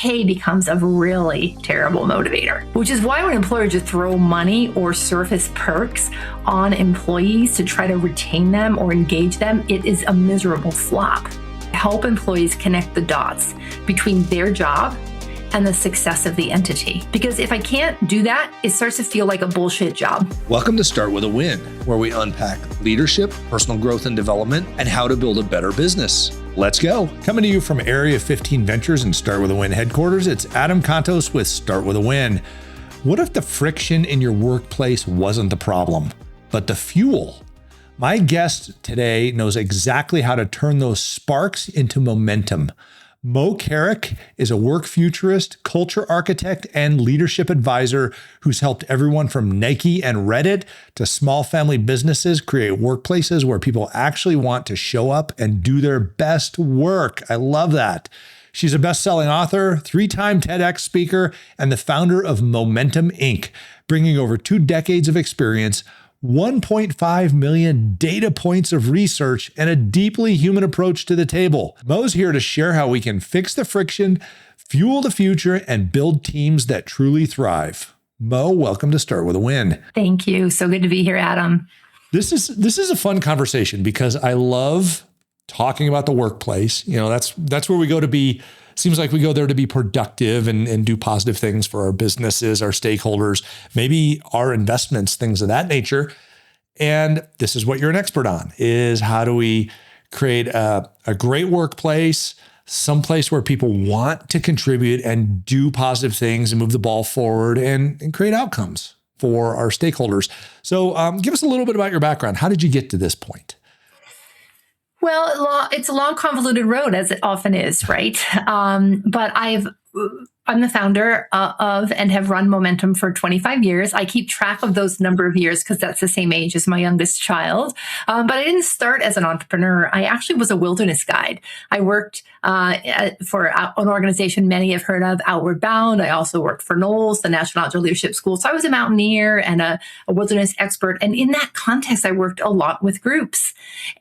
pay becomes a really terrible motivator, which is why when employers just throw money or surface perks on employees to try to retain them or engage them, it is a miserable flop. Help employees connect the dots between their job and the success of the entity. Because if I can't do that, it starts to feel like a bullshit job. Welcome to Start With a Win, where we unpack leadership, personal growth and development, and how to build a better business. Let's go. Coming to you from Area 15 Ventures and Start With a Win headquarters, it's Adam Contos with Start With a Win. What if the friction in your workplace wasn't the problem, but the fuel? My guest today knows exactly how to turn those sparks into momentum. Moe Carrick is a work futurist, culture architect, and leadership advisor who's helped everyone from Nike and Reddit to small family businesses create workplaces where people actually want to show up and do their best work. I love that. She's a best-selling author, 3-time TEDx speaker, and the founder of Momentum Inc., bringing over 2 decades of experience, 1.5 million data points of research, and a deeply human approach to the table. Mo's here to share how we can fix the friction, fuel the future, and build teams that truly thrive. Moe, welcome to Start With a Win. Thank you. So good to be here, Adam. This is a fun conversation because I love talking about the workplace. You know, that's where we go to be. Seems like we go there to be productive and do positive things for our businesses, our stakeholders, maybe our investments, things of that nature. And this is what you're an expert on, is how do we create a great workplace, someplace where people want to contribute and do positive things and move the ball forward and create outcomes for our stakeholders. So give us a little bit about your background. How did you get to this point? Well, it's a long, convoluted road, as it often is, right? But I'm the founder of and have run Momentum for 25 years. I keep track of those number of years because that's the same age as my youngest child. But I didn't start as an entrepreneur. I actually was a wilderness guide. I worked for an organization many have heard of, Outward Bound. I also worked for Knowles, the National Outdoor Leadership School. So I was a mountaineer and a wilderness expert. And in that context, I worked a lot with groups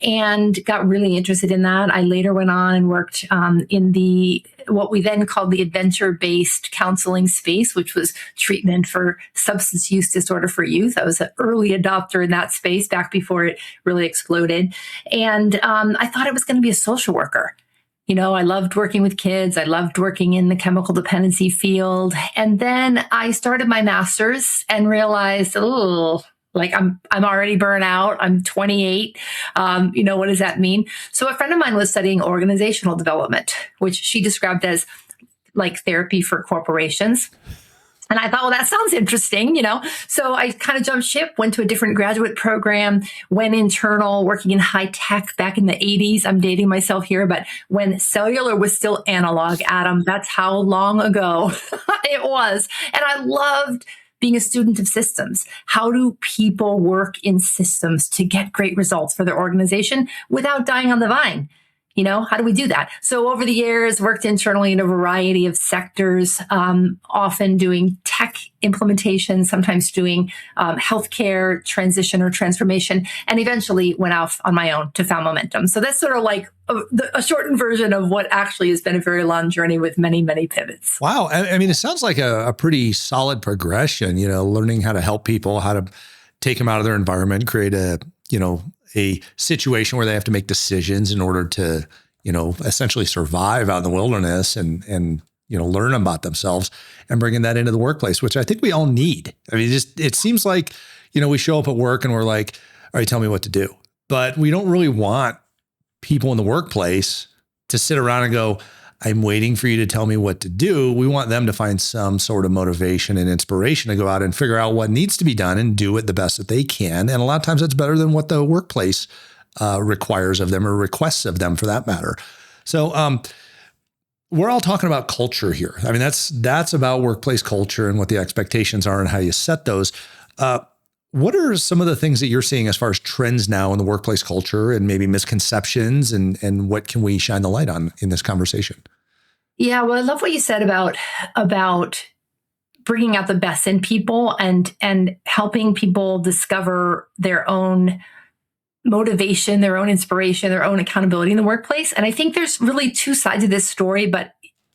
and got really interested in that. I later went on and worked in what we then called the adventure-based counseling space, which was treatment for substance use disorder for youth. I was an early adopter in that space back before it really exploded. And I thought I was going to be a social worker. You know, I loved working with kids. I loved working in the chemical dependency field. And then I started my master's and realized, like I'm already burnt out. I'm 28. What does that mean? So a friend of mine was studying organizational development, which she described as like therapy for corporations. And I thought, well, that sounds interesting, So I kind of jumped ship, went to a different graduate program, went internal, working in high tech back in the 80s. I'm dating myself here, but when cellular was still analog, Adam, that's how long ago it was. And I loved being a student of systems. How do people work in systems to get great results for their organization without dying on the vine? How do we do that? So over the years, worked internally in a variety of sectors, often doing tech implementation, sometimes doing healthcare transition or transformation, and eventually went off on my own to found Momentum. So that's sort of like a shortened version of what actually has been a very long journey with many, many pivots. Wow. I mean, it sounds like a pretty solid progression, learning how to help people, how to take them out of their environment, create a situation where they have to make decisions in order to, essentially survive out in the wilderness and learn about themselves and bringing that into the workplace, which I think we all need. I mean, it seems like, we show up at work and we're like, all right, tell me what to do. But we don't really want people in the workplace to sit around and go, I'm waiting for you to tell me what to do. We want them to find some sort of motivation and inspiration to go out and figure out what needs to be done and do it the best that they can. And a lot of times that's better than what the workplace requires of them or requests of them for that matter. So we're all talking about culture here. I mean, that's about workplace culture and what the expectations are and how you set those. What are some of the things that you're seeing as far as trends now in the workplace culture and maybe misconceptions and what can we shine the light on in this conversation? Yeah, well, I love what you said about bringing out the best in people and helping people discover their own motivation, their own inspiration, their own accountability in the workplace. And I think there's really 2 sides of this story, but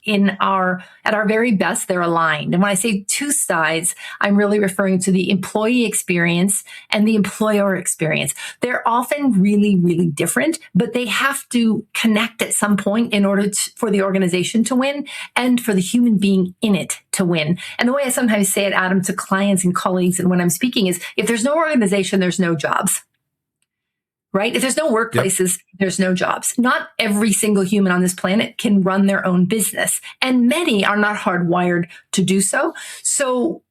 at our very best, they're aligned. And when I say two sides, I'm really referring to the employee experience and the employer experience. They're often really, really different, but they have to connect at some point in order for the organization to win and for the human being in it to win. And the way I sometimes say it, Adam, to clients and colleagues and when I'm speaking is, if there's no organization, there's no jobs. Right? If there's no workplaces, there's no jobs. Not every single human on this planet can run their own business, and many are not hardwired to do so. So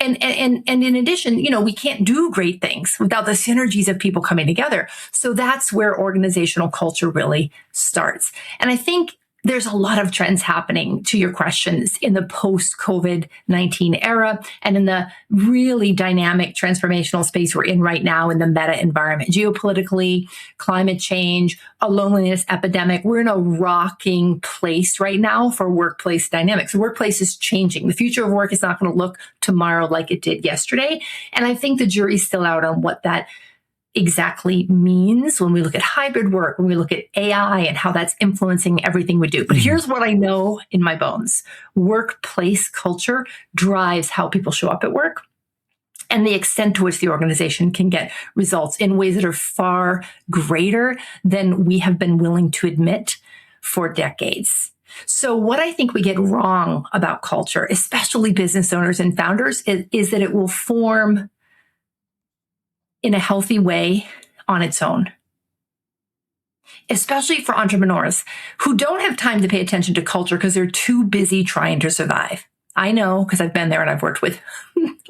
and in addition, we can't do great things without the synergies of people coming together. So that's where organizational culture really starts. And I think there's a lot of trends happening, to your questions, in the post-COVID-19 era and in the really dynamic transformational space we're in right now in the meta environment. Geopolitically, climate change, a loneliness epidemic. We're in a rocking place right now for workplace dynamics. The workplace is changing. The future of work is not going to look tomorrow like it did yesterday. And I think the jury's still out on what that exactly means when we look at hybrid work, when we look at AI and how that's influencing everything we do. But here's what I know in my bones. Workplace culture drives how people show up at work and the extent to which the organization can get results in ways that are far greater than we have been willing to admit for decades. So what I think we get wrong about culture, especially business owners and founders, is that it will form in a healthy way on its own, especially for entrepreneurs who don't have time to pay attention to culture because they're too busy trying to survive. I know, because I've been there and I've worked with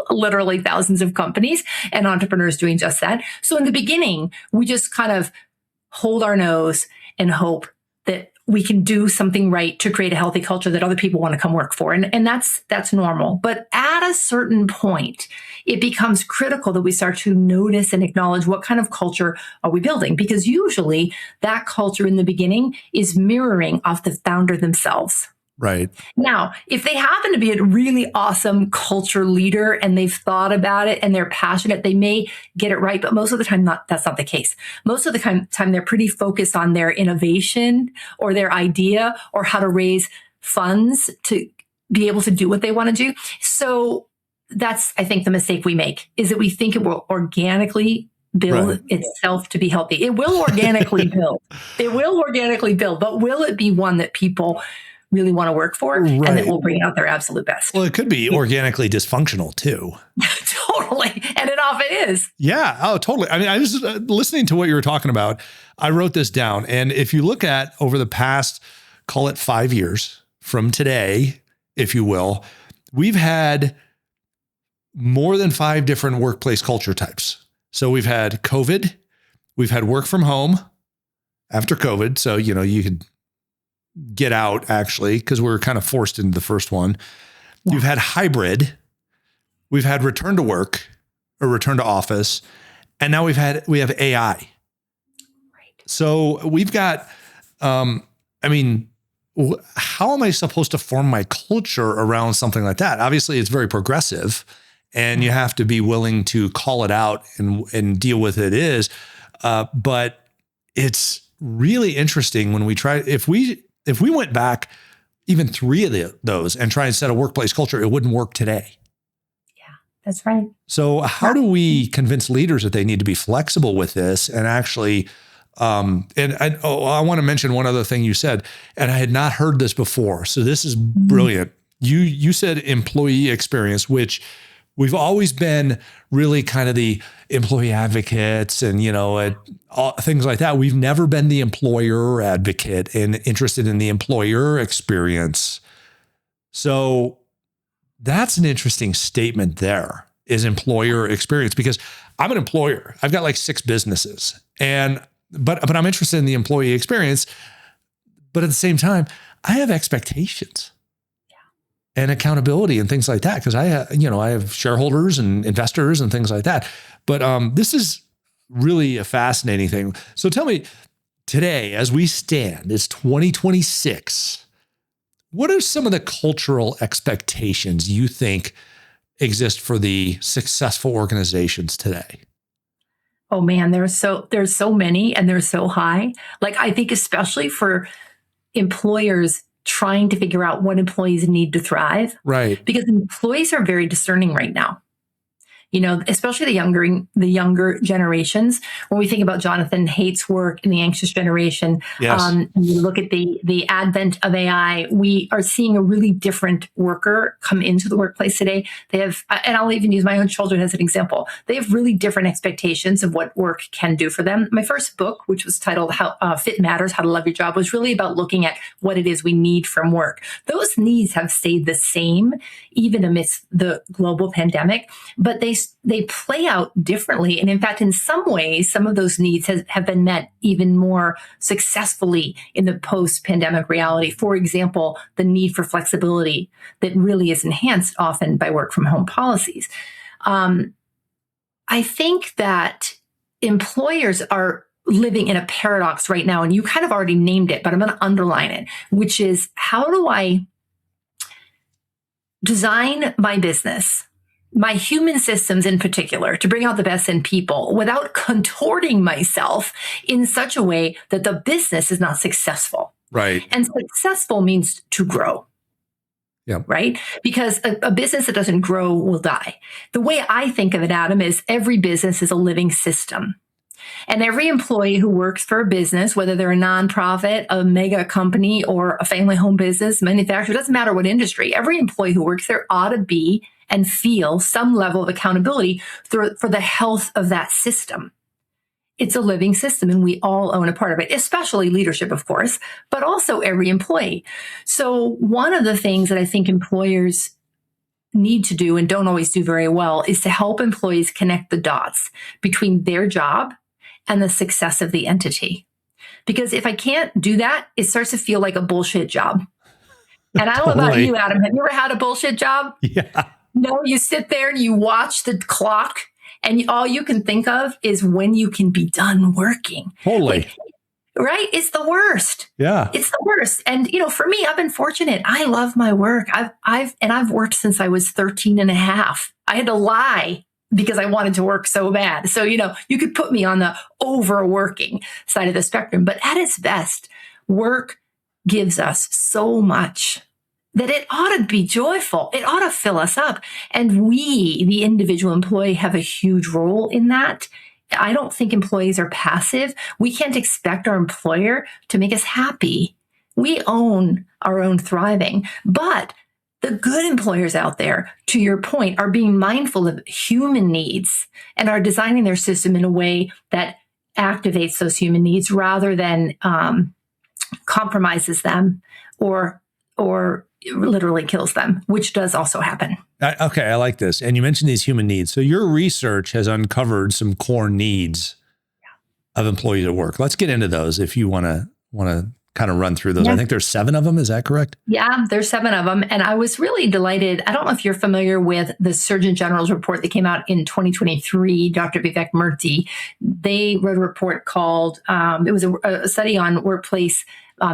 literally thousands of companies and entrepreneurs doing just that. So in the beginning, we just kind of hold our nose and hope that we can do something right to create a healthy culture that other people want to come work for. And that's normal. But at a certain point, it becomes critical that we start to notice and acknowledge what kind of culture are we building? Because usually that culture in the beginning is mirroring off the founder themselves. Right. Now, if they happen to be a really awesome culture leader and they've thought about it and they're passionate, they may get it right. But most of the time, that's not the case. Most of the time, they're pretty focused on their innovation or their idea or how to raise funds to be able to do what they want to do. So that's, I think, the mistake we make, is that we think it will organically build itself to be healthy. It will organically build. It will organically build. But will it be one that people really want to work for and that will bring out their absolute best? Well, it could be organically dysfunctional too. Totally. And it often is. Yeah. Oh, totally. I mean, I was listening to what you were talking about. I wrote this down. And if you look at over the past, call it 5 years from today, if you will, we've had more than 5 different workplace culture types. So we've had COVID, we've had work from home after COVID. So, you could get out actually, because we're kind of forced into the first one. Yeah. You've had hybrid, we've had return to work or return to office. And now we have AI. Right. So we've got, how am I supposed to form my culture around something like that? Obviously it's very progressive and you have to be willing to call it out and deal with it but it's really interesting when we try, if we went back even 3 of those and try and set a workplace culture, it wouldn't work today. Yeah, that's right. So how do we convince leaders that they need to be flexible with this and actually, I want to mention one other thing you said, and I had not heard this before. So this is brilliant. You said employee experience, which we've always been really kind of the employee advocates and, things like that. We've never been the employer advocate and interested in the employer experience. So that's an interesting statement there, is employer experience, because I'm an employer. I've got like 6 businesses but I'm interested in the employee experience. But at the same time, I have expectations. And accountability and things like that, because I have shareholders and investors and things like that. But this is really a fascinating thing. So tell me, today, as we stand, it's 2026. What are some of the cultural expectations you think exist for the successful organizations today? Oh man, there's so many and they're so high. Like, I think especially for employers trying to figure out what employees need to thrive. Right. Because employees are very discerning right now. Especially the younger generations. When we think about Jonathan Haidt's work in the anxious generation, Yes. And you look at the advent of AI, we are seeing a really different worker come into the workplace today. They have, and I'll even use my own children as an example. They have really different expectations of what work can do for them. My first book, which was titled "How Fit Matters: How to Love Your Job," was really about looking at what it is we need from work. Those needs have stayed the same even amidst the global pandemic, but they play out differently. And in fact, in some ways, some of those needs have been met even more successfully in the post-pandemic reality. For example, the need for flexibility that really is enhanced often by work from home policies. I think that employers are living in a paradox right now, and you kind of already named it, but I'm going to underline it, which is, how do I design my business, my human systems in particular, to bring out the best in people without contorting myself in such a way that the business is not successful? Right. And successful means to grow. Yeah. Right? Because a business that doesn't grow will die. The way I think of it, Adam, is every business is a living system. And every employee who works for a business, whether they're a nonprofit, a mega company, or a family home business, manufacturer, doesn't matter what industry, every employee who works there ought to be and feel some level of accountability for the health of that system. It's a living system, and we all own a part of it, especially leadership, of course, but also every employee. So one of the things that I think employers need to do and don't always do very well is to help employees connect the dots between their job and the success of the entity. Because if I can't do that, it starts to feel like a bullshit job. And I don't know about you, Adam. Have you ever had a bullshit job? Yeah. No, you sit there and you watch the clock, and all you can think of is when you can be done working. Totally. Right? It's the worst. Yeah. It's the worst. And, for me, I've been fortunate. I love my work. I've worked since I was 13 and a half. I had to lie because I wanted to work so bad. So, you could put me on the overworking side of the spectrum, but at its best, work gives us so much that it ought to be joyful. It ought to fill us up. And we, the individual employee, have a huge role in that. I don't think employees are passive. We can't expect our employer to make us happy. We own our own thriving. But the good employers out there, to your point, are being mindful of human needs and are designing their system in a way that activates those human needs rather than compromises them or literally kills them, which does also happen. Okay, I like this. And you mentioned these human needs. So your research has uncovered some core needs of employees at work. Let's get into those if you want to kind of run through those. Yeah. I think there's 7 of them. Is that correct? Yeah, there's 7 of them. And I was really delighted. I don't know if you're familiar with the Surgeon General's report that came out in 2023, Dr. Vivek Murthy. They wrote a report called, it was a study on workplace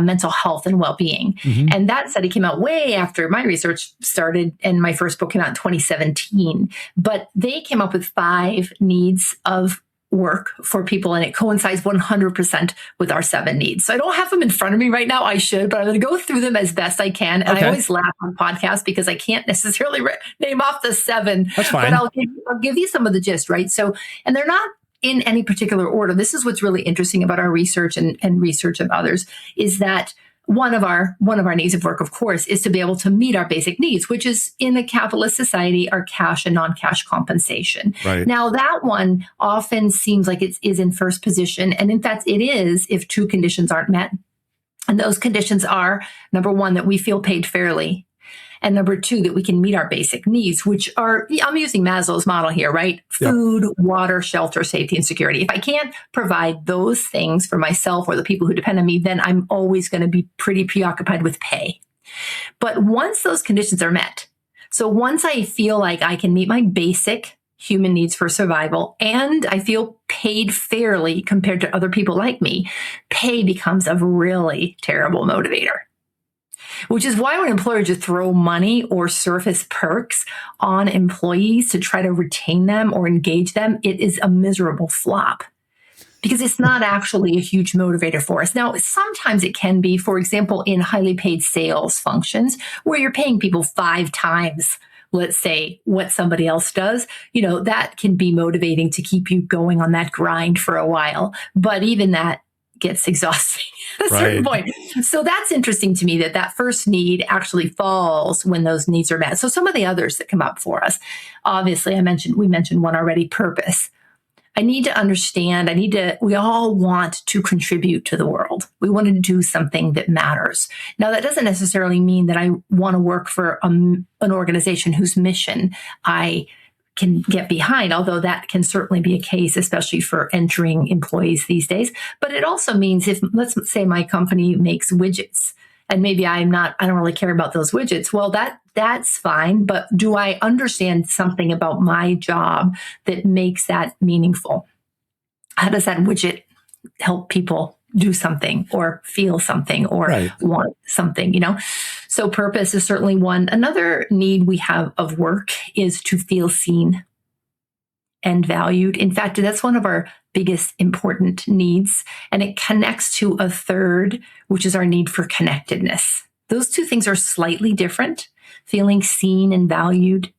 mental health and well-being. Mm-hmm. And that study came out way after my research started, and my first book came out in 2017. But they came up with 5 needs of work for people, and it coincides 100% with our 7 needs. So I don't have them in front of me right now. I should, but I'm going to go through them as best I can. And I always laugh on podcasts because I can't necessarily name off the 7. That's fine. But I'll give you some of the gist, right? So, and they're not in any particular order. This is what's really interesting about our research and research of others, is that one of our needs of work, of course, is to be able to meet our basic needs, which is, in a capitalist society, our cash and non-cash compensation. Right. Now, that one often seems like it is in first position. And in fact, it is if 2 conditions aren't met. And those conditions are, number 1, that we feel paid fairly. And number 2, that we can meet our basic needs, which are, I'm using Maslow's model here, right? Food, water, shelter, safety, and security. If I can't provide those things for myself or the people who depend on me, then I'm always going to be pretty preoccupied with pay. But once those conditions are met, so once I feel like I can meet my basic human needs for survival, and I feel paid fairly compared to other people like me, pay becomes a really terrible motivator. Which is why when employers just throw money or surface perks on employees to try to retain them or engage them, it is a miserable flop. because it's not actually a huge motivator for us. Now, sometimes it can be, for example, in highly paid sales functions where you're paying people 5 times, let's say, what somebody else does. That can be motivating to keep you going on that grind for a while. But even that gets exhausting at a certain point. So that's interesting to me that first need actually falls when those needs are met. So some of the others that come up for us, obviously we mentioned one already, purpose. I need to understand, we all want to contribute to the world. We want to do something that matters. Now, that doesn't necessarily mean that I want to work for an organization whose mission I can get behind, although that can certainly be a case, especially for entering employees these days. But it also means if, let's say my company makes widgets and maybe I don't really care about those widgets. Well, that's fine. But do I understand something about my job that makes that meaningful? How does that widget help people do something or feel something or want something, So purpose is certainly one. Another need we have of work is to feel seen and valued. In fact, that's one of our biggest important needs. And it connects to a third, which is our need for connectedness. Those two things are slightly different, feeling seen and valued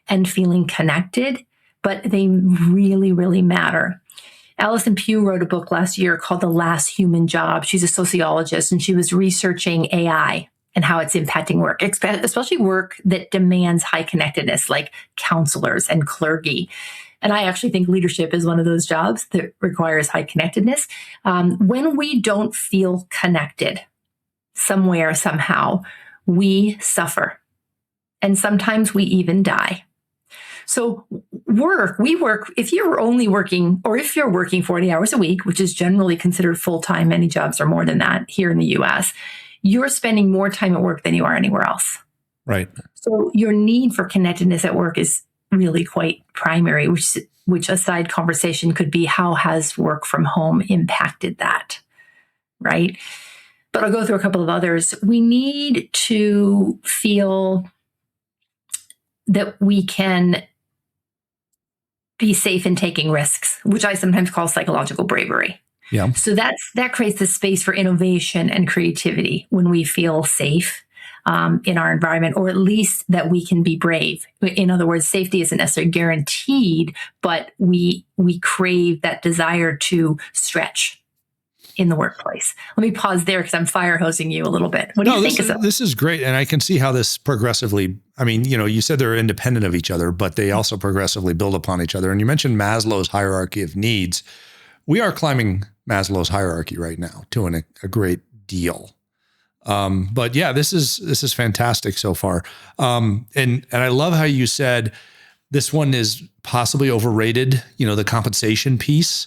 and feeling connected, but they really, really matter. Alison Pugh wrote a book last year called The Last Human Job. She's a sociologist, and she was researching AI and how it's impacting work, especially work that demands high connectedness, like counselors and clergy. And I actually think leadership is one of those jobs that requires high connectedness. When we don't feel connected somewhere, somehow, we suffer. And sometimes we even die. So we work, if you're only working, or if you're working 40 hours a week, which is generally considered full-time, many jobs are more than that here in the US, you're spending more time at work than you are anywhere else. Right. So your need for connectedness at work is really quite primary, which a side conversation could be, how has work from home impacted that? Right. But I'll go through a couple of others. We need to feel that we can be safe in taking risks, which I sometimes call psychological bravery. Yeah. So that creates the space for innovation and creativity when we feel safe in our environment, or at least that we can be brave. In other words, safety isn't necessarily guaranteed, but we crave that desire to stretch in the workplace. Let me pause there because I'm fire hosing you a little bit. What do you think? This is great. And I can see how this progressively, you said they're independent of each other, but they also progressively build upon each other. And you mentioned Maslow's hierarchy of needs. We are climbing Maslow's hierarchy right now to a great deal. But yeah, this is fantastic so far. And I love how you said this one is possibly overrated, the compensation piece.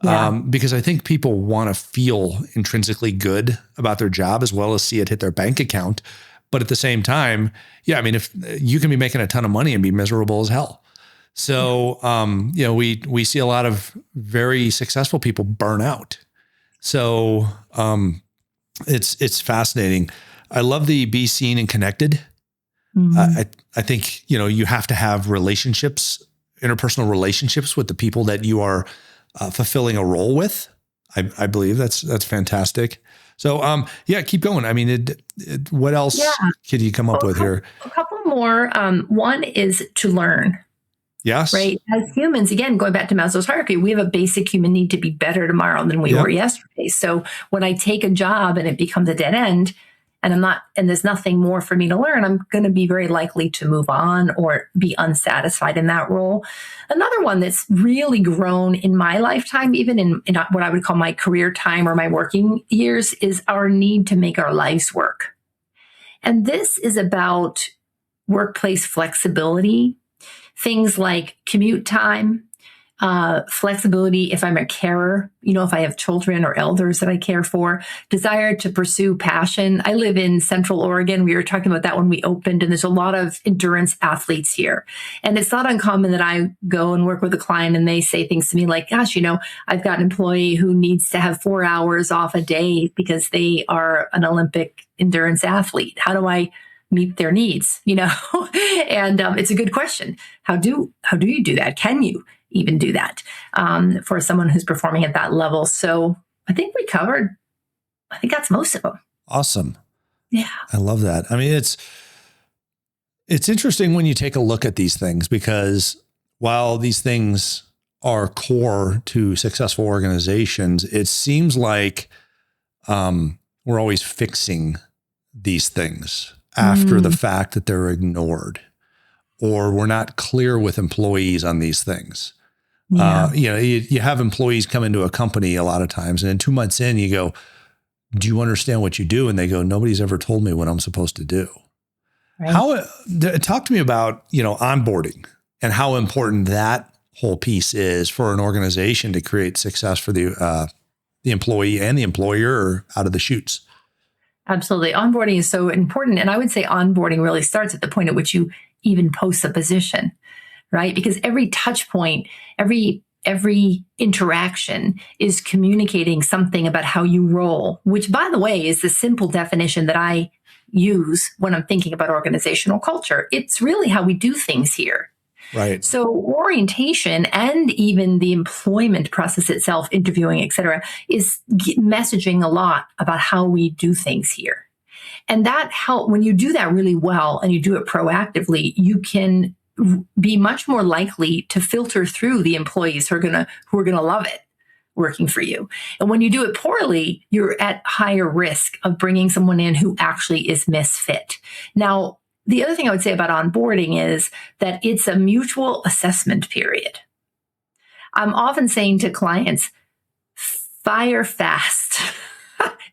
Yeah. Because I think people want to feel intrinsically good about their job as well as see it hit their bank account. But at the same time, if you can be making a ton of money and be miserable as hell. So, we see a lot of very successful people burn out. So, it's fascinating. I love the be seen and connected. Mm-hmm. I think, you have to have relationships, interpersonal relationships with the people that you are fulfilling a role with. I believe that's fantastic. So, keep going. What else could you come up with here? A couple more. One is to learn. Yes. Right. As humans, again, going back to Maslow's hierarchy, we have a basic human need to be better tomorrow than we were yesterday. So when I take a job and it becomes a dead end and there's nothing more for me to learn, I'm going to be very likely to move on or be unsatisfied in that role. Another one that's really grown in my lifetime, even in what I would call my career time or my working years, is our need to make our lives work. And this is about workplace flexibility. Things like commute time, flexibility if I'm a carer, if I have children or elders that I care for, desire to pursue passion. I live in Central Oregon. We were talking about that when we opened, and there's a lot of endurance athletes here. And it's not uncommon that I go and work with a client and they say things to me like, gosh, I've got an employee who needs to have 4 hours off a day because they are an Olympic endurance athlete. How do I meet their needs, and it's a good question. How do you do that? Can you? even do that for someone who's performing at that level. So I think that's most of them. Awesome. Yeah. I love that. I mean, it's interesting when you take a look at these things, because while these things are core to successful organizations, it seems like we're always fixing these things after the fact that they're ignored, or we're not clear with employees on these things. Yeah. You have employees come into a company a lot of times, and then 2 months in, you go, do you understand what you do? And they go, nobody's ever told me what I'm supposed to do. Right. Talk to me about, onboarding and how important that whole piece is for an organization to create success for the employee and the employer out of the chutes. Absolutely. Onboarding is so important. And I would say onboarding really starts at the point at which you even post a position, right? Because every touch point, every interaction is communicating something about how you roll, which, by the way, is the simple definition that I use when I'm thinking about organizational culture. It's really how we do things here. Right. So orientation and even the employment process itself, interviewing, et cetera, is messaging a lot about how we do things here. And that when you do that really well and you do it proactively, you can be much more likely to filter through the employees who are gonna love it working for you. And when you do it poorly, you're at higher risk of bringing someone in who actually is misfit. Now, the other thing I would say about onboarding is that it's a mutual assessment period. I'm often saying to clients, fire fast,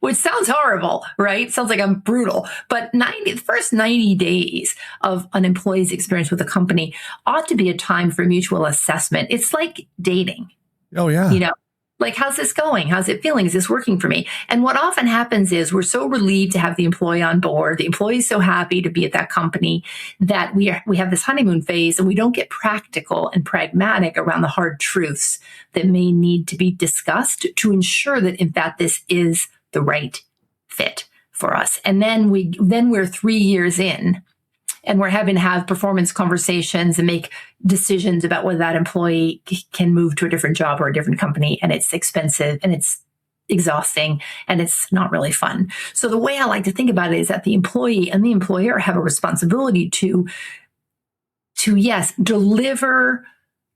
which sounds horrible, right? Sounds like I'm brutal, but the first 90 days of an employee's experience with a company ought to be a time for mutual assessment. It's like dating. Oh, yeah. Like, how's this going? How's it feeling? Is this working for me? And what often happens is we're so relieved to have the employee on board. The employee is so happy to be at that company that we have this honeymoon phase, and we don't get practical and pragmatic around the hard truths that may need to be discussed to ensure that, in fact, this is the right fit for us. And then we're 3 years in, and we're having to have performance conversations and make decisions about whether that employee can move to a different job or a different company. And it's expensive and it's exhausting and it's not really fun. So the way I like to think about it is that the employee and the employer have a responsibility to yes, deliver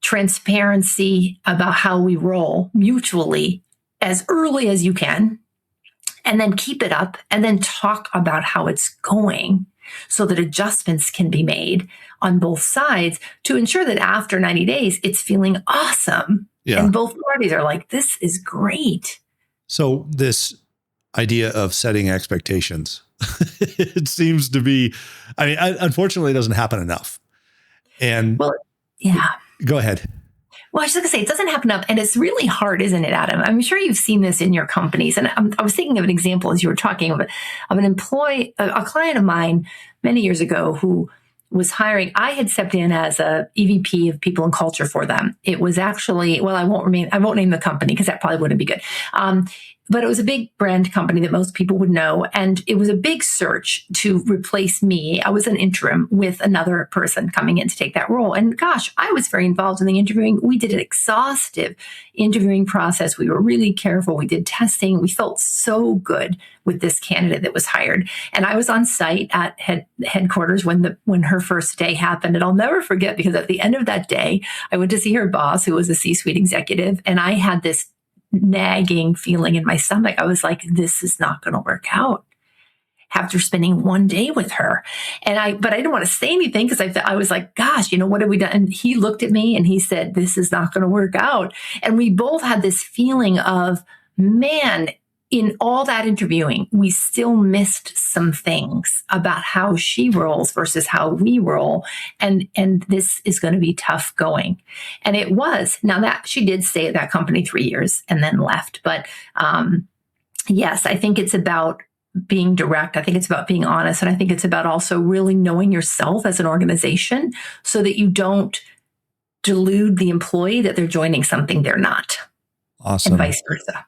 transparency about how we roll mutually as early as you can, and then keep it up and then talk about how it's going, so that adjustments can be made on both sides to ensure that after 90 days, it's feeling awesome. Yeah. And both parties are like, this is great. So this idea of setting expectations, it seems to be, unfortunately, it doesn't happen enough. And well, yeah. Go ahead. Well, I was going to say, it doesn't happen enough. And it's really hard, isn't it, Adam? I'm sure you've seen this in your companies. And I was thinking of an example as you were talking of an employee, a client of mine many years ago who was hiring. I had stepped in as a EVP of people and culture for them. It was actually, I won't name the company because that probably wouldn't be good. But it was a big brand company that most people would know. And it was a big search to replace me. I was an interim with another person coming in to take that role. And gosh, I was very involved in the interviewing. We did an exhaustive interviewing process. We were really careful. We did testing. We felt so good with this candidate that was hired. And I was on site at headquarters when her first day happened. And I'll never forget, because at the end of that day, I went to see her boss, who was a C-suite executive. And I had this nagging feeling in my stomach. I was like, this is not going to work out after spending one day with her. But I didn't want to say anything because I was like, gosh, what have we done? And he looked at me and he said, this is not going to work out. And we both had this feeling of, man, in all that interviewing, we still missed some things about how she rolls versus how we roll. And this is going to be tough going. And it was. Now, that she did stay at that company 3 years and then left. But yes, I think it's about being direct. I think it's about being honest. And I think it's about also really knowing yourself as an organization so that you don't delude the employee that they're joining something they're not. Awesome. And vice versa.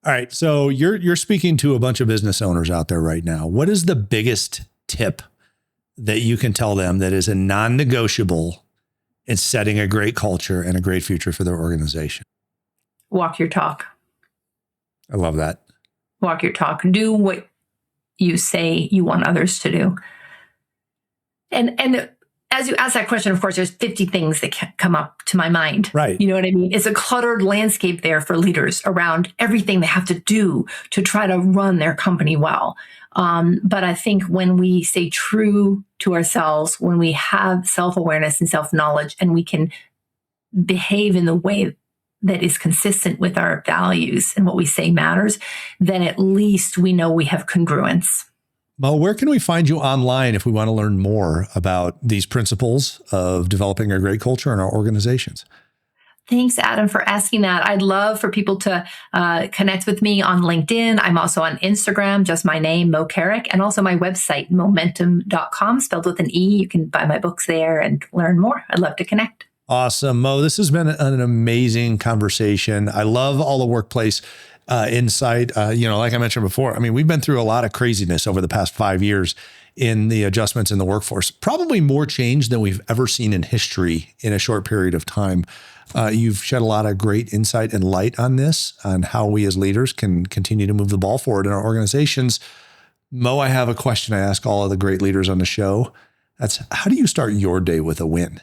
All right. So you're speaking to a bunch of business owners out there right now. What is the biggest tip that you can tell them that is a non-negotiable in setting a great culture and a great future for their organization. Walk your talk. I love that. Walk your talk. Do what you say you want others to do. And as you ask that question, of course, there's 50 things that come up to my mind. Right. You know what I mean? It's a cluttered landscape there for leaders around everything they have to do to try to run their company well. But I think when we stay true to ourselves, when we have self-awareness and self-knowledge, and we can behave in the way that is consistent with our values and what we say matters, then at least we know we have congruence. Mo, where can we find you online if we want to learn more about these principles of developing a great culture in our organizations? Thanks, Adam, for asking that. I'd love for people to connect with me on LinkedIn. I'm also on Instagram, just my name, Moe Carrick, and also my website, momentum.com, spelled with an E. You can buy my books there and learn more. I'd love to connect. Awesome. Mo, this has been an amazing conversation. I love all the workplace insight. Like I mentioned before, I mean, we've been through a lot of craziness over the past 5 years in the adjustments in the workforce, probably more change than we've ever seen in history in a short period of time. You've shed a lot of great insight and light on this, on how we as leaders can continue to move the ball forward in our organizations. Mo, I have a question I ask all of the great leaders on the show. That's, how do you start your day with a win?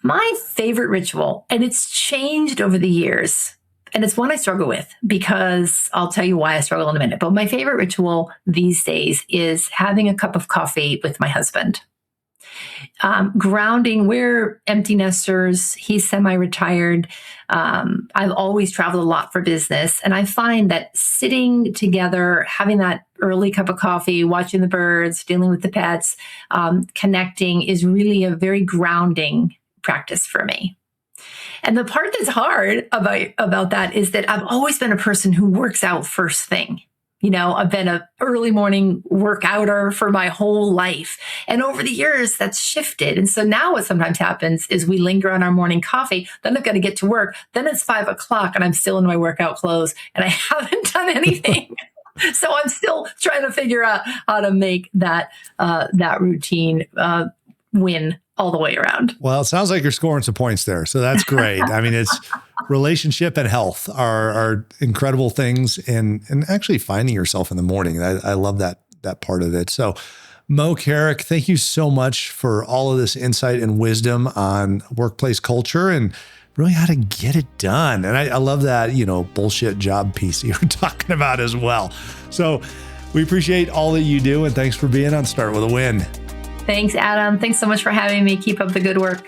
My favorite ritual, and it's changed over the years, and it's one I struggle with because I'll tell you why I struggle in a minute. But my favorite ritual these days is having a cup of coffee with my husband. Grounding, we're empty nesters. He's semi-retired. I've always traveled a lot for business. And I find that sitting together, having that early cup of coffee, watching the birds, dealing with the pets, connecting is really a very grounding practice for me. And the part that's hard about that is that I've always been a person who works out first thing. You know, I've been an early morning workouter for my whole life. And over the years, that's shifted. And so now what sometimes happens is we linger on our morning coffee. Then I've got to get to work. Then it's 5 o'clock and I'm still in my workout clothes and I haven't done anything. So I'm still trying to figure out how to make that routine win all the way around. Well, it sounds like you're scoring some points there. So that's great. I mean, it's relationship and health are incredible things, and actually finding yourself in the morning. I love that part of it. So Moe Carrick, thank you so much for all of this insight and wisdom on workplace culture and really how to get it done. And I love that, bullshit job piece you were talking about as well. So we appreciate all that you do, and thanks for being on Start With a Win. Thanks, Adam. Thanks so much for having me. Keep up the good work.